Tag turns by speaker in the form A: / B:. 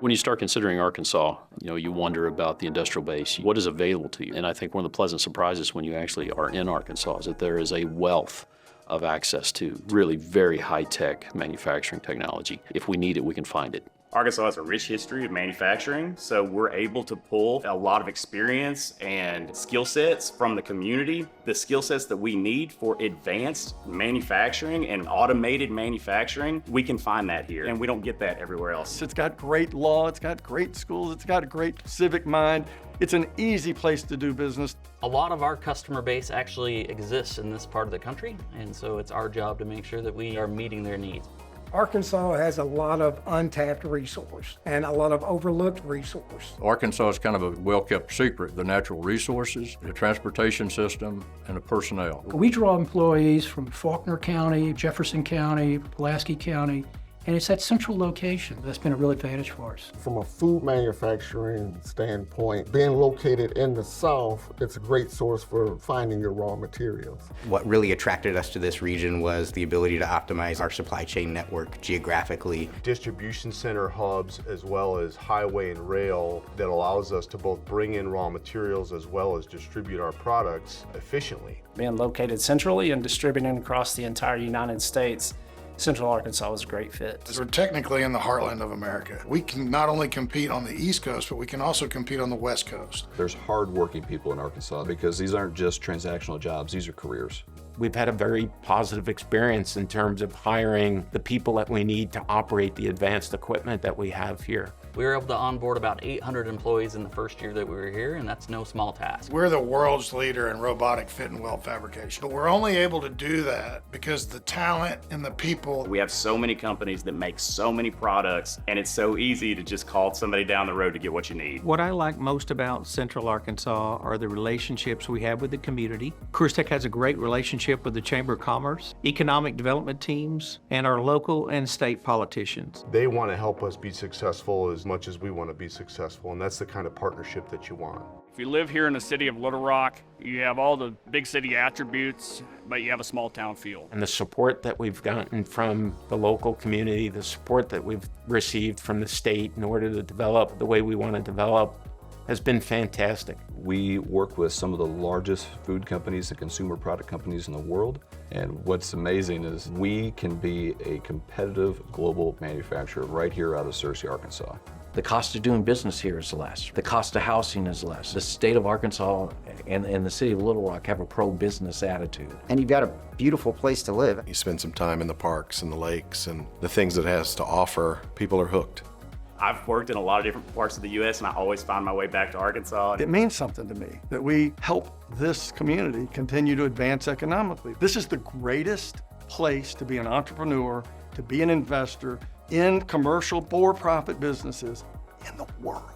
A: When you start considering Arkansas, you wonder about the industrial base, what is available to you. And I think one of the pleasant surprises when you actually are in Arkansas is that there is a wealth of access to really very high-tech manufacturing technology. If we need it, we can find it.
B: Arkansas has a rich history of manufacturing, so we're able to pull a lot of experience and skill sets from the community. The skill sets that we need for advanced manufacturing and automated manufacturing, we can find that here, and we don't get that everywhere else.
C: It's got great law, it's got great schools, it's got a great civic mind. It's an easy place to do business.
D: A lot of our customer base actually exists in this part of the country, and so it's our job to make sure that we are meeting their needs.
E: Arkansas has a lot of untapped resource and a lot of overlooked resource.
F: Arkansas is kind of a well-kept secret, the natural resources, the transportation system, and the personnel.
G: We draw employees from Faulkner County, Jefferson County, Pulaski County, and it's that central location that's been a real advantage for us.
H: From a food manufacturing standpoint, being located in the South, it's a great source for finding your raw materials.
I: What really attracted us to this region was the ability to optimize our supply chain network geographically.
J: Distribution center hubs as well as highway and rail that allows us to both bring in raw materials as well as distribute our products efficiently.
K: Being located centrally and distributing across the entire United States, Central Arkansas was a great fit.
L: We're technically in the heartland of America. We can not only compete on the East Coast, but we can also compete on the West Coast.
M: There's hard-working people in Arkansas because these aren't just transactional jobs, these are careers.
N: We've had a very positive experience in terms of hiring the people that we need to operate the advanced equipment that we have here.
D: We were able to onboard about 800 employees in the first year that we were here, and that's no small task.
L: We're the world's leader in robotic fit and weld fabrication, but we're only able to do that because the talent and the people.
B: We have so many companies that make so many products, and it's so easy to just call somebody down the road to get what you need.
O: What I like most about Central Arkansas are the relationships we have with the community. Coors Tech has a great relationship with the Chamber of Commerce, economic development teams, and our local and state politicians.
J: They want to help us be successful as much as we want to be successful, and that's the kind of partnership that you want.
P: If you live here in the city of Little Rock, you have all the big city attributes, but you have a small town feel.
N: And the support that we've gotten from the local community, the support that we've received from the state in order to develop the way we want to develop has been fantastic.
M: We work with some of the largest food companies and consumer product companies in the world. And what's amazing is we can be a competitive global manufacturer right here out of Searcy, Arkansas.
Q: The cost of doing business here is less. The cost of housing is less. The state of Arkansas and the city of Little Rock have a pro-business attitude.
R: And you've got a beautiful place to live.
S: You spend some time in the parks and the lakes and the things it has to offer, people are hooked.
B: I've worked in a lot of different parts of the U.S. and I always find my way back to Arkansas.
C: It means something to me that we help this community continue to advance economically. This is the greatest place to be an entrepreneur, to be an investor in commercial for-profit businesses in the world.